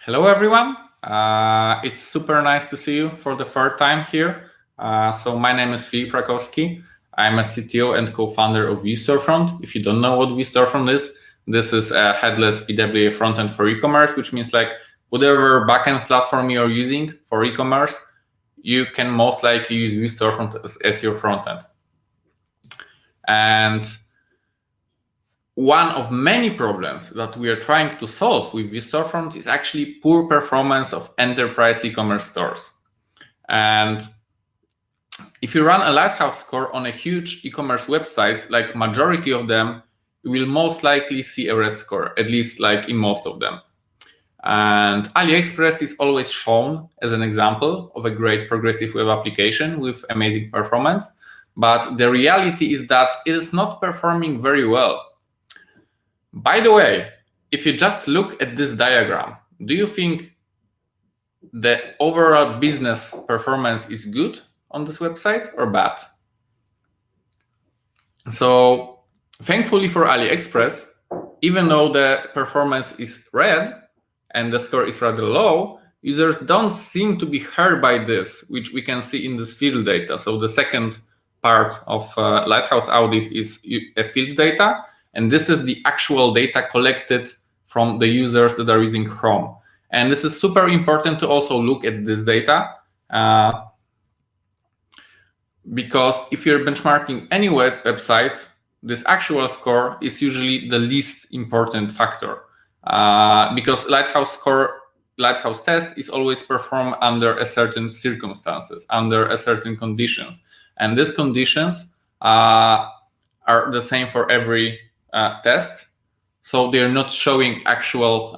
Hello, everyone. It's super nice to see you for the third time here. So my name is Filip Rakowski. I'm a CTO and co-founder of Vue Storefront. If you don't know what Vue Storefront is, this is a headless PWA frontend for e-commerce, which means like whatever backend platform you're using for e-commerce, you can most likely use Vue Storefront as your frontend. And one of many problems that we are trying to solve with Vue Storefront is actually poor performance of enterprise e-commerce stores. And if you run a Lighthouse score on a huge e-commerce websites, like majority of them, you will most likely see a red score, at least like in most of them. And AliExpress is always shown as an example of a great progressive web application with amazing performance. But the reality is that it is not performing very well. By the way, if you just look at this diagram, do you think the overall business performance is good on this website or bad? So thankfully for AliExpress, even though the performance is red and the score is rather low, users don't seem to be hurt by this, which we can see in this field data. So the second part of Lighthouse audit is a field data. And this is the actual data collected from the users that are using Chrome. And this is super important to also look at this data because if you're benchmarking any website, this actual score is usually the least important factor because Lighthouse test is always performed under a certain circumstances, under a certain conditions. And these conditions are the same for every test, so they're not showing actual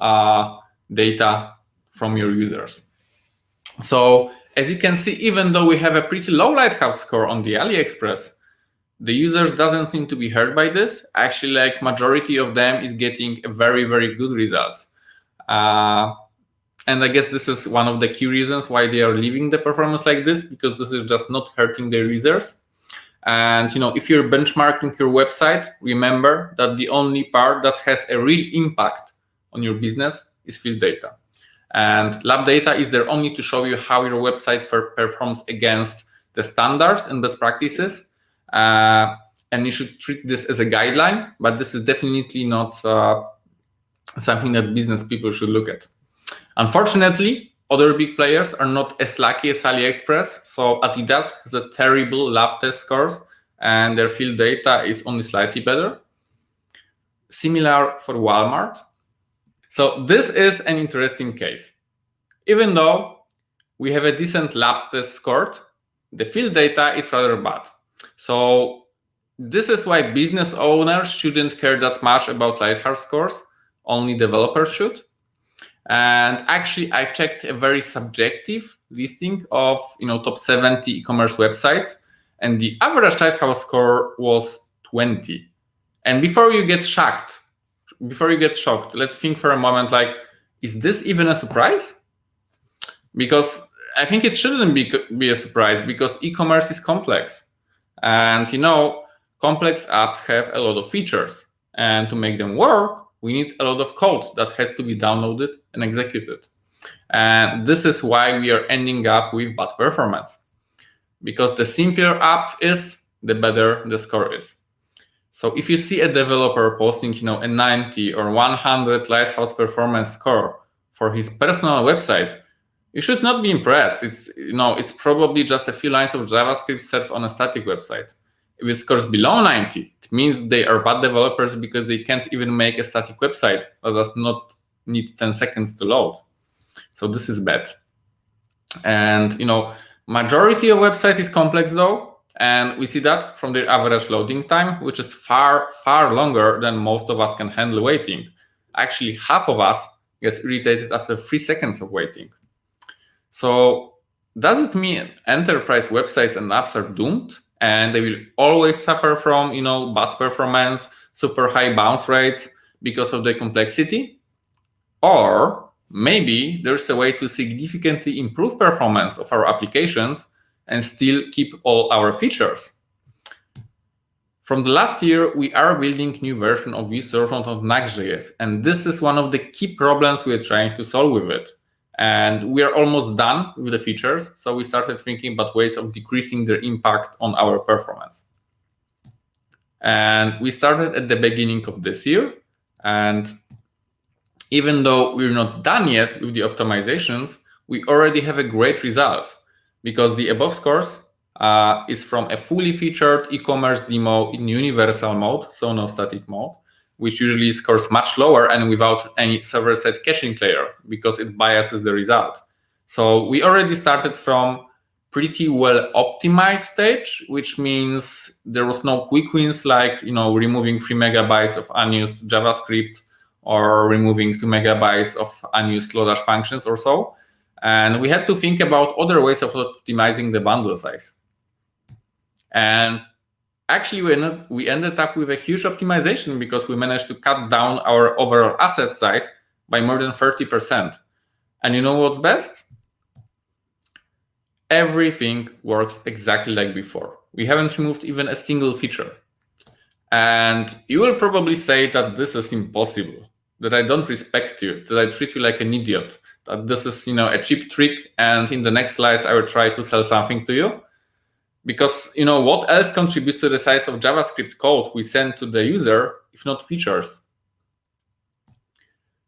data from your users. So as you can see, even though we have a pretty low Lighthouse score on the AliExpress, the users doesn't seem to be hurt by this. Actually, like majority of them is getting a very, very good results. And I guess this is one of the key reasons why they are leaving the performance like this, because this is just not hurting their users. And if you're benchmarking your website, remember that the only part that has a real impact on your business is field data. And lab data is there only to show you how your website performs against the standards and best practices. And you should treat this as a guideline, but this is definitely not something that business people should look at. Unfortunately, other big players are not as lucky as AliExpress. So Adidas has a terrible lab test scores and their field data is only slightly better. Similar for Walmart. So this is an interesting case. Even though we have a decent lab test scored, the field data is rather bad. So this is why business owners shouldn't care that much about Lighthouse scores. Only developers should. And actually, I checked a very subjective listing of top 70 e-commerce websites, and the average Lighthouse score was 20. And before you get shocked, let's think for a moment, like, is this even a surprise? Because I think it shouldn't be a surprise, because e-commerce is complex, and complex apps have a lot of features, and to make them work, we need a lot of code that has to be downloaded and executed. And this is why we are ending up with bad performance. Because the simpler app is, the better the score is. So if you see a developer posting a 90 or 100 Lighthouse performance score for his personal website, you should not be impressed. It's probably just a few lines of JavaScript served on a static website. If it scores below 90, it means they are bad developers because they can't even make a static website that does not need 10 seconds to load. So this is bad. And majority of website is complex though, and we see that from their average loading time, which is far, far longer than most of us can handle waiting. Actually, half of us gets irritated after 3 seconds of waiting. So does it mean enterprise websites and apps are doomed? And they will always suffer from, bad performance, super high bounce rates because of the complexity? Or maybe there's a way to significantly improve performance of our applications and still keep all our features. From the last year, we are building new version of Vue Storefront on Nuxt.js, and this is one of the key problems we are trying to solve with it. And we are almost done with the features, so we started thinking about ways of decreasing their impact on our performance. And we started at the beginning of this year, and even though we're not done yet with the optimizations, we already have a great result, because the above scores is from a fully featured e-commerce demo in universal mode, so no static mode, which usually scores much lower and without any server-side caching layer, because it biases the result. So we already started from pretty well optimized stage, which means there was no quick wins like removing 3 megabytes of unused JavaScript or removing 2 megabytes of unused Lodash functions or so. And we had to think about other ways of optimizing the bundle size. And actually, we ended up with a huge optimization, because we managed to cut down our overall asset size by more than 30%. And you know what's best? Everything works exactly like before. We haven't removed even a single feature. And you will probably say that this is impossible, that I don't respect you, that I treat you like an idiot, that this is a cheap trick, and in the next slides I will try to sell something to you. Because what else contributes to the size of JavaScript code we send to the user if not features?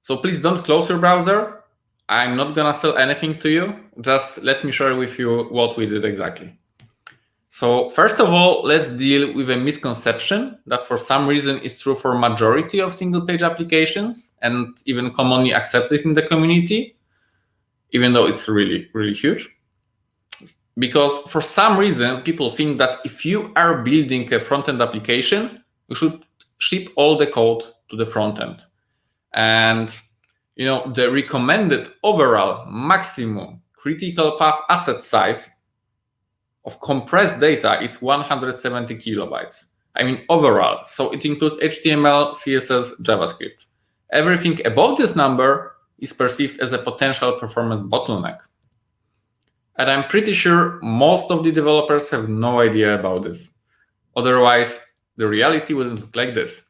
So please don't close your browser. I'm not gonna sell anything to you. Just let me share with you what we did exactly. So first of all, let's deal with a misconception that for some reason is true for majority of single-page applications and even commonly accepted in the community, even though it's really, really huge. Because for some reason, people think that if you are building a front-end application, you should ship all the code to the front-end. And the recommended overall maximum critical path asset size of compressed data is 170 kilobytes. I mean overall, so it includes HTML, CSS, JavaScript. Everything above this number is perceived as a potential performance bottleneck. And I'm pretty sure most of the developers have no idea about this. Otherwise, the reality wouldn't look like this.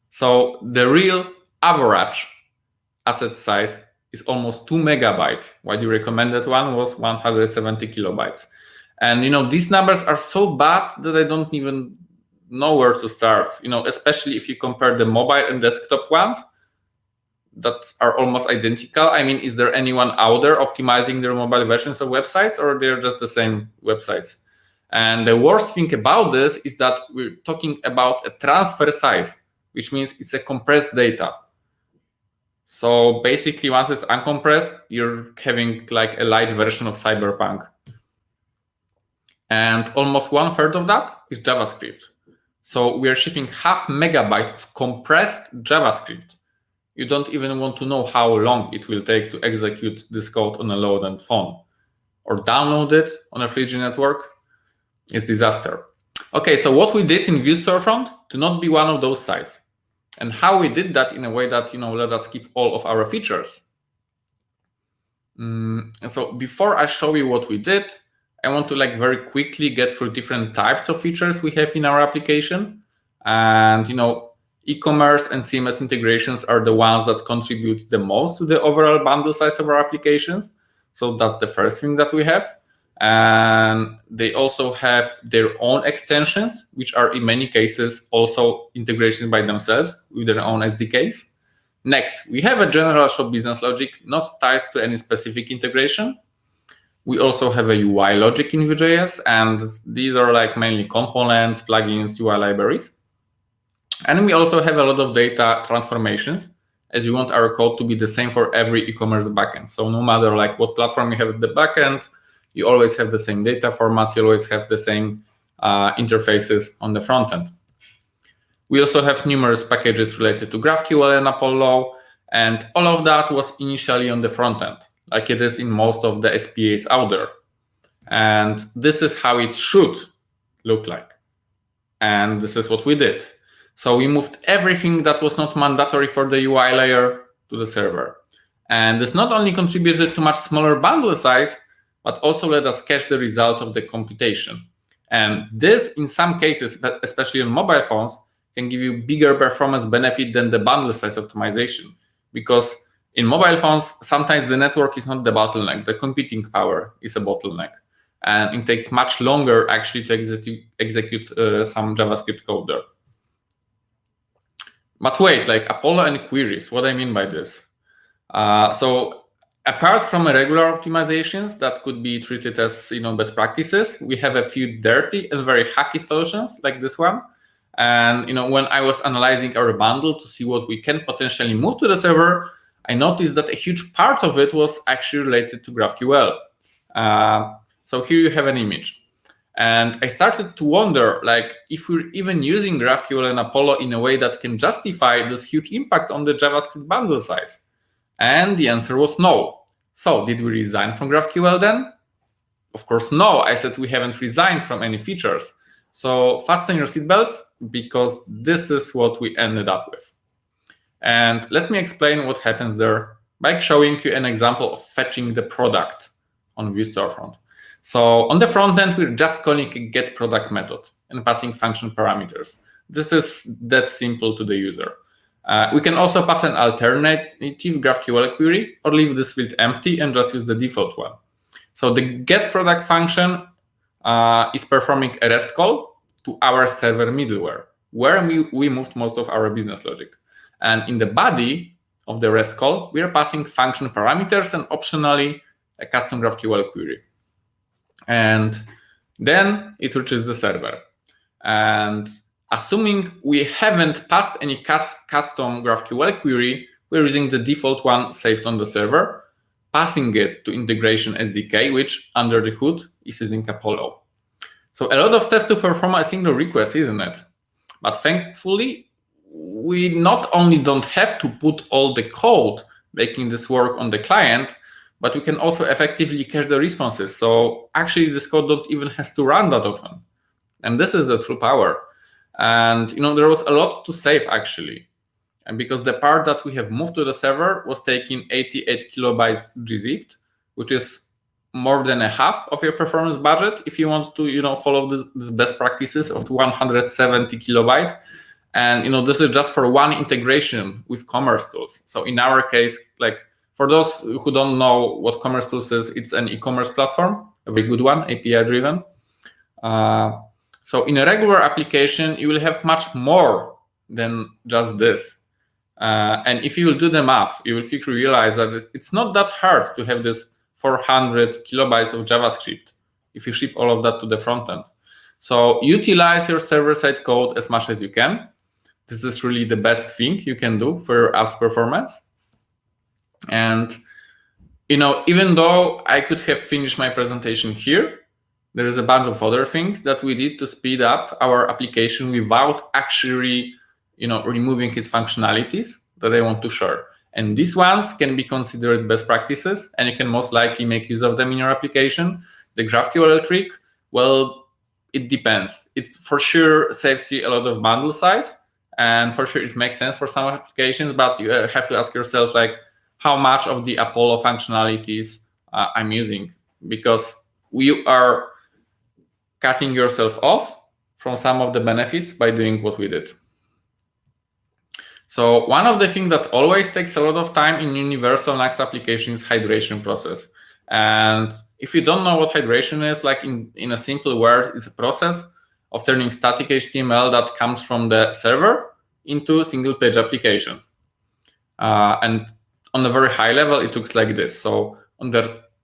So the real average asset size is almost 2 megabytes, while the recommended one was 170 kilobytes. And these numbers are so bad that I don't even know where to start. Especially if you compare the mobile and desktop ones that are almost identical. I mean, is there anyone out there optimizing their mobile versions of websites, or they're just the same websites? And the worst thing about this is that we're talking about a transfer size, which means it's a compressed data. So basically, once it's uncompressed, you're having like a light version of Cyberpunk. And almost 1/3 of that is JavaScript. So we are shipping 0.5 megabyte of compressed JavaScript. You don't even want to know how long it will take to execute this code on a low-end phone or download it on a 3G network. It's disaster. Okay, so what we did in Vue Storefront to not be one of those sites, and how we did that in a way that let us keep all of our features. So before I show you what we did, I want to very quickly get through different types of features we have in our application. And e-commerce and CMS integrations are the ones that contribute the most to the overall bundle size of our applications. So that's the first thing that we have. And they also have their own extensions, which are in many cases also integrations by themselves with their own SDKs. Next, we have a general shop business logic not tied to any specific integration. We also have a UI logic in Vue.js, and these are mainly components, plugins, UI libraries. And we also have a lot of data transformations, as we want our code to be the same for every e-commerce backend. So no matter what platform you have at the backend, you always have the same data formats, you always have the same interfaces on the front end. We also have numerous packages related to GraphQL and Apollo, and all of that was initially on the front end, like it is in most of the SPAs out there. And this is how it should look like. And this is what we did. So we moved everything that was not mandatory for the UI layer to the server. And this not only contributed to much smaller bundle size, but also let us cache the result of the computation. And this, in some cases, but especially on mobile phones, can give you bigger performance benefit than the bundle size optimization. Because in mobile phones, sometimes the network is not the bottleneck, the computing power is a bottleneck. And it takes much longer actually to execute some JavaScript code there. But wait, like Apollo and queries, what I mean by this? So apart from regular optimizations that could be treated as best practices, we have a few dirty and very hacky solutions like this one. And when I was analyzing our bundle to see what we can potentially move to the server, I noticed that a huge part of it was actually related to GraphQL. So here you have an image. And I started to wonder, like, if we're even using GraphQL and Apollo in a way that can justify this huge impact on the JavaScript bundle size. And the answer was no. So did we resign from GraphQL then? Of course, no. I said we haven't resigned from any features. So fasten your seatbelts, because this is what we ended up with. And let me explain what happens there by showing you an example of fetching the product on Vue Storefront. So on the front end, we're just calling a getProduct method and passing function parameters. This is that simple to the user. We can also pass an alternative GraphQL query or leave this field empty and just use the default one. So the getProduct function is performing a REST call to our server middleware, where we moved most of our business logic. And in the body of the REST call, we are passing function parameters and optionally a custom GraphQL query. And then it reaches the server. And assuming we haven't passed any custom GraphQL query, we're using the default one saved on the server, passing it to integration SDK, which under the hood is using Apollo. So a lot of steps to perform a single request, isn't it? But thankfully, we not only don't have to put all the code making this work on the client, but we can also effectively cache the responses. So actually, this code don't even has to run that often. And this is the true power. And there was a lot to save actually. And because the part that we have moved to the server was taking 88 kilobytes gzipped, which is more than a half of your performance budget if you want to follow this best practices of 170 kilobyte. And this is just for one integration with commerce tools. So in our case, like for those who don't know what commerce tools is, it's an e-commerce platform, a very good one, API driven. So in a regular application, you will have much more than just this. And if you will do the math, you will quickly realize that it's not that hard to have this 400 kilobytes of JavaScript if you ship all of that to the front end. So utilize your server-side code as much as you can. This is really the best thing you can do for your app's performance. And even though I could have finished my presentation here, there is a bunch of other things that we did to speed up our application without actually removing its functionalities that I want to share. And these ones can be considered best practices, and you can most likely make use of them in your application. The GraphQL trick, well, it depends. It for sure saves you a lot of bundle size, and for sure it makes sense for some applications, but you have to ask yourself, like, how much of the Apollo functionalities I'm using, because you are cutting yourself off from some of the benefits by doing what we did. So one of the things that always takes a lot of time in universal Nuxt application is hydration process. And if you don't know what hydration is, like in a simple word, it's a process of turning static HTML that comes from the server into a single page application. And on a very high level, it looks like this. So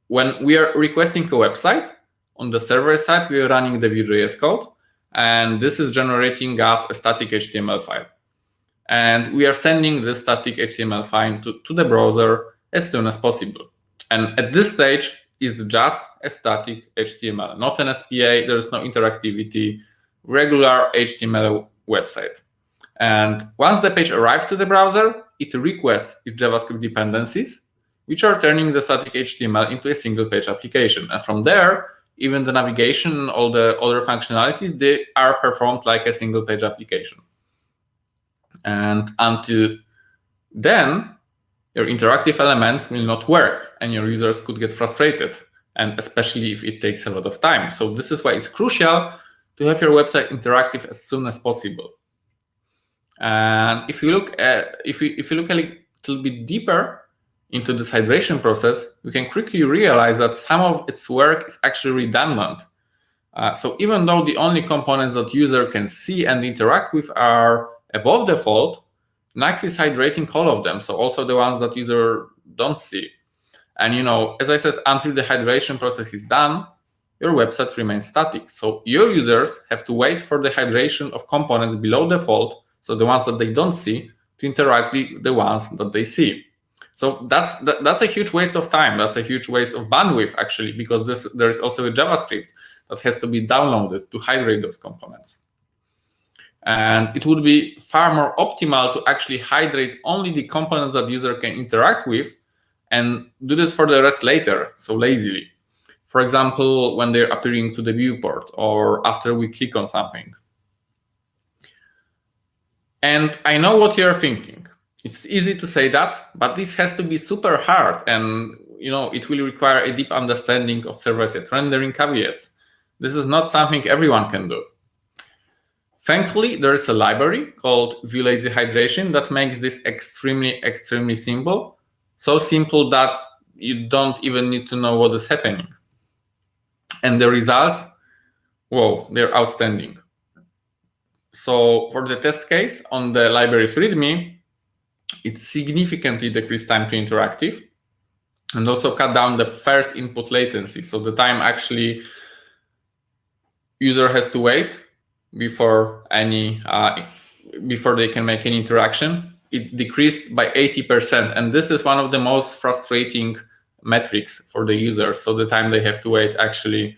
when we are requesting a website, on the server side, we are running the Vue.js code, and this is generating us a static HTML file. And we are sending this static HTML file to the browser as soon as possible. And at this stage, it's just a static HTML, not an SPA. There's no interactivity, regular HTML website. And once the page arrives to the browser, it requests its JavaScript dependencies, which are turning the static HTML into a single page application. And from there, even the navigation, all the other functionalities, they are performed like a single page application. And until then, your interactive elements will not work and your users could get frustrated, and especially if it takes a lot of time. So this is why it's crucial to have your website interactive as soon as possible. And if you look at if you look a little bit deeper into this hydration process, you can quickly realize that some of its work is actually redundant. So even though the only components that user can see and interact with are above default, Nuxt is hydrating all of them, so also the ones that user don't see. And as I said, until the hydration process is done, your website remains static. So your users have to wait for the hydration of components below default, so the ones that they don't see, to interact with the ones that they see. So that's a huge waste of time. That's a huge waste of bandwidth, actually, because there is also a JavaScript that has to be downloaded to hydrate those components. And it would be far more optimal to actually hydrate only the components that user can interact with and do this for the rest later, so lazily. For example, when they're appearing to the viewport or after we click on something. And I know what you're thinking. It's easy to say that, but this has to be super hard, and it will require a deep understanding of server-side rendering caveats. This is not something everyone can do. Thankfully, there is a library called Vue Lazy Hydration that makes this extremely, extremely simple. So simple that you don't even need to know what is happening. And the results, whoa, they're outstanding. So for the test case on the library's README, it significantly decreased time to interactive and also cut down the first input latency. So the time actually user has to wait before they can make any interaction. It decreased by 80%, and this is one of the most frustrating metrics for the users. So the time they have to wait actually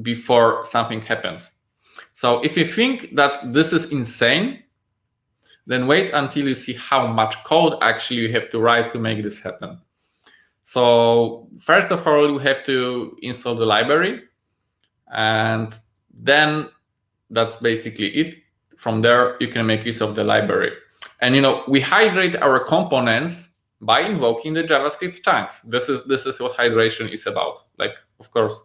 before something happens. So if you think that this is insane, then wait until you see how much code actually you have to write to make this happen. So first of all, you have to install the library, and then that's basically it. From there, you can make use of the library. And we hydrate our components by invoking the JavaScript chunks. This is what hydration is about. Like, of course,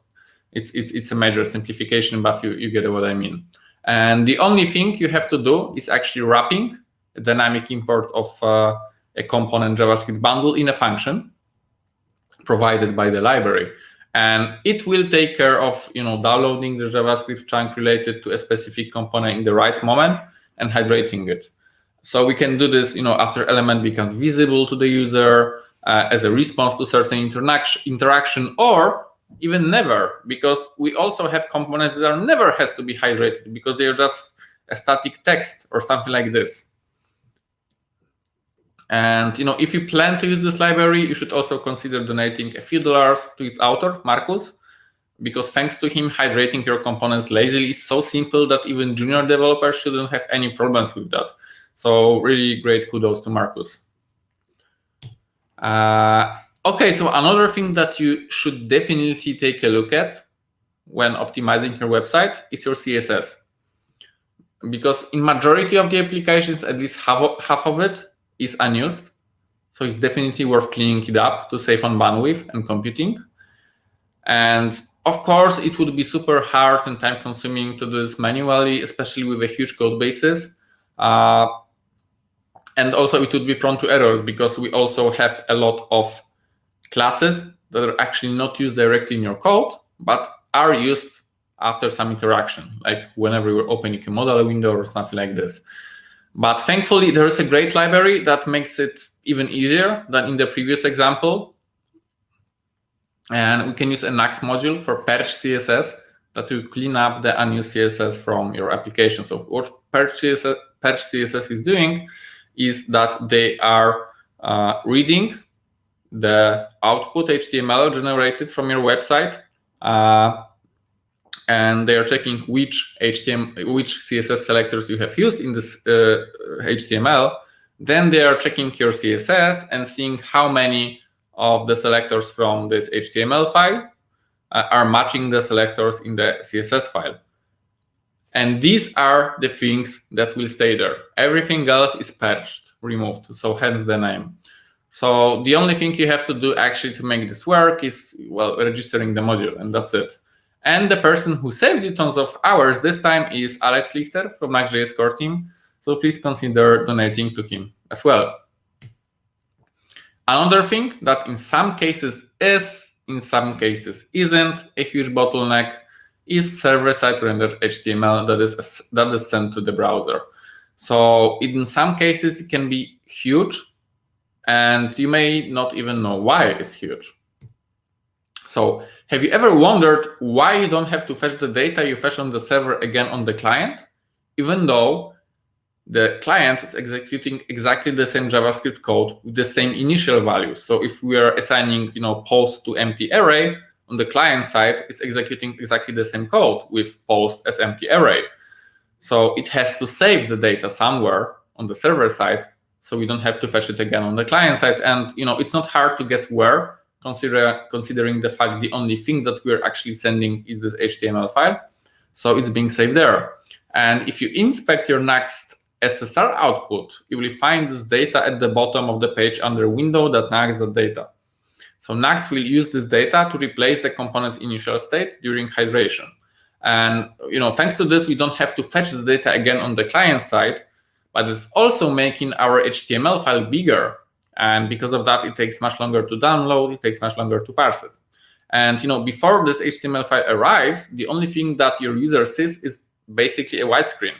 it's a major simplification, but you get what I mean. And the only thing you have to do is actually wrapping a dynamic import of a component JavaScript bundle in a function provided by the library. And it will take care of downloading the JavaScript chunk related to a specific component in the right moment and hydrating it. So we can do this after element becomes visible to the user as a response to certain interaction, or even never, because we also have components that never has to be hydrated because they're just a static text or something like this. And if you plan to use this library, you should also consider donating a few dollars to its author, Marcus, because thanks to him, hydrating your components lazily is so simple that even junior developers shouldn't have any problems with that. So really great kudos to Marcus. Okay, so another thing that you should definitely take a look at when optimizing your website is your CSS. Because in majority of the applications, at least half of it is unused. So it's definitely worth cleaning it up to save on bandwidth and computing. And of course, it would be super hard and time consuming to do this manually, especially with a huge code bases. And also it would be prone to errors because we also have a lot of classes that are actually not used directly in your code, but are used after some interaction, like whenever you're opening a modal window or something like this. But thankfully, there is a great library that makes it even easier than in the previous example. And we can use a Nuxt module for purge CSS that will clean up the unused CSS from your application. So what purge CSS is doing is that they are reading the output HTML generated from your website, and they are checking which CSS selectors you have used in this HTML. Then they are checking your CSS and seeing how many of the selectors from this HTML file are matching the selectors in the CSS file. And these are the things that will stay there. Everything else is purged, removed, so hence the name. So the only thing you have to do actually to make this work is, well, registering the module, and that's it. And the person who saved you tons of hours this time is Alex Lichter from Nuxt.js core team. So please consider donating to him as well. Another thing that in some cases is, in some cases isn't a huge bottleneck is server-side rendered HTML that is sent to the browser. So in some cases it can be huge, and you may not even know why it's huge. So have you ever wondered why you don't have to fetch the data you fetch on the server again on the client, even though the client is executing exactly the same JavaScript code with the same initial values? So if we are assigning, post to empty array, on the client side, it's executing exactly the same code with post as empty array. So it has to save the data somewhere on the server side, so we don't have to fetch it again on the client side. And it's not hard to guess where, considering the fact the only thing that we're actually sending is this HTML file. So it's being saved there. And if you inspect your Nuxt SSR output, you will find this data at the bottom of the page under window.nuxt.data. So Nuxt will use this data to replace the component's initial state during hydration. And thanks to this, we don't have to fetch the data again on the client side, but it's also making our HTML file bigger. And because of that, it takes much longer to download, it takes much longer to parse it. And before this HTML file arrives, the only thing that your user sees is basically a white screen.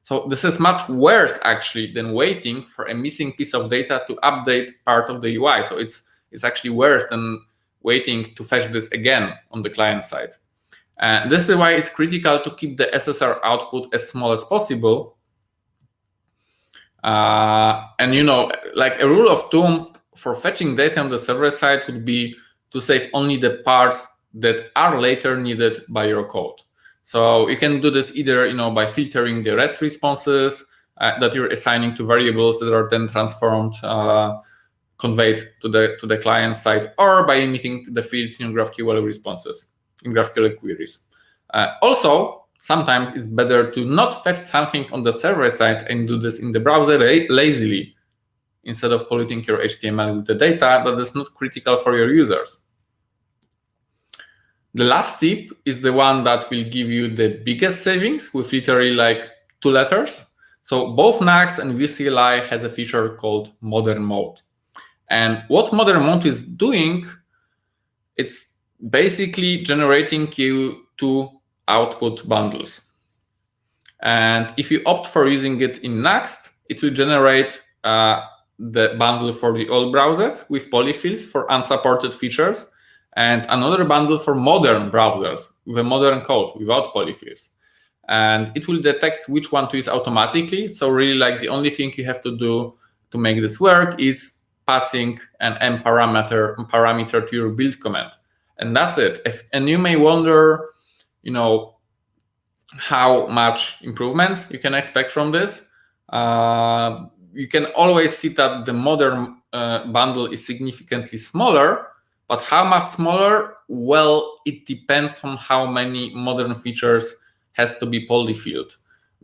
So this is much worse actually than waiting for a missing piece of data to update part of the UI. So it's actually worse than waiting to fetch this again on the client side. And this is why it's critical to keep the SSR output as small as possible. And like a rule of thumb for fetching data on the server side would be to save only the parts that are later needed by your code. So you can do this either by filtering the REST responses that you're assigning to variables that are then transformed, conveyed to the client side, or by emitting the fields in GraphQL responses, in GraphQL queries. Also, sometimes it's better to not fetch something on the server side and do this in the browser lazily, instead of polluting your HTML with the data that is not critical for your users. The last tip is the one that will give you the biggest savings, with literally like 2 letters. So both Nuxt and Vue CLI has a feature called Modern Mode. And what Modern Mode is doing, it's basically generating you 2 output bundles. And if you opt for using it in Nuxt, it will generate the bundle for the old browsers with polyfills for unsupported features, and another bundle for modern browsers with a modern code without polyfills. And it will detect which one to use automatically. So really, like, the only thing you have to do to make this work is passing an m parameter to your build command. And that's it. And you may wonder, how much improvements you can expect from this. You can always see that the modern bundle is significantly smaller, but how much smaller? Well, it depends on how many modern features has to be polyfilled,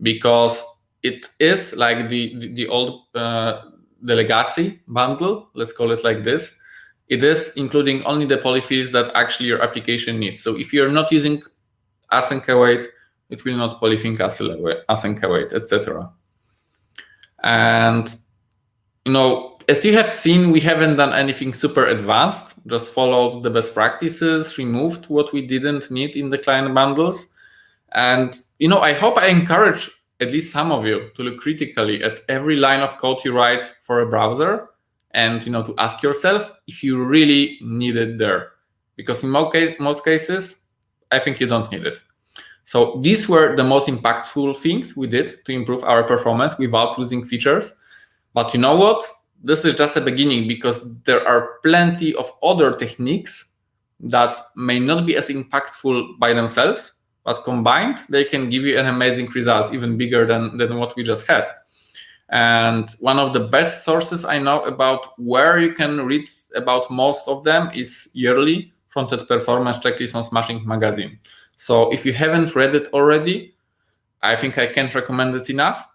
because it is like the old the legacy bundle, let's call it like this. It is including only the polyfills that actually your application needs. So if you're not using async await, it will not polyfill async await, etc. And as you have seen, we haven't done anything super advanced, just followed the best practices, removed what we didn't need in the client bundles. And I hope I encourage at least some of you to look critically at every line of code you write for a browser, and to ask yourself if you really need it there. Because in most cases, I think you don't need it. So these were the most impactful things we did to improve our performance without losing features. But you know what? This is just a beginning, because there are plenty of other techniques that may not be as impactful by themselves, but combined, they can give you an amazing results, even bigger than what we just had. And one of the best sources I know about where you can read about most of them is yearly Front-End Performance Checklist on Smashing magazine. So if you haven't read it already, I think I can't recommend it enough.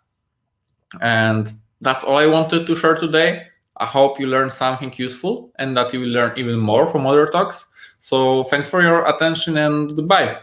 And that's all I wanted to share today. I hope you learned something useful and that you will learn even more from other talks. So thanks for your attention and goodbye.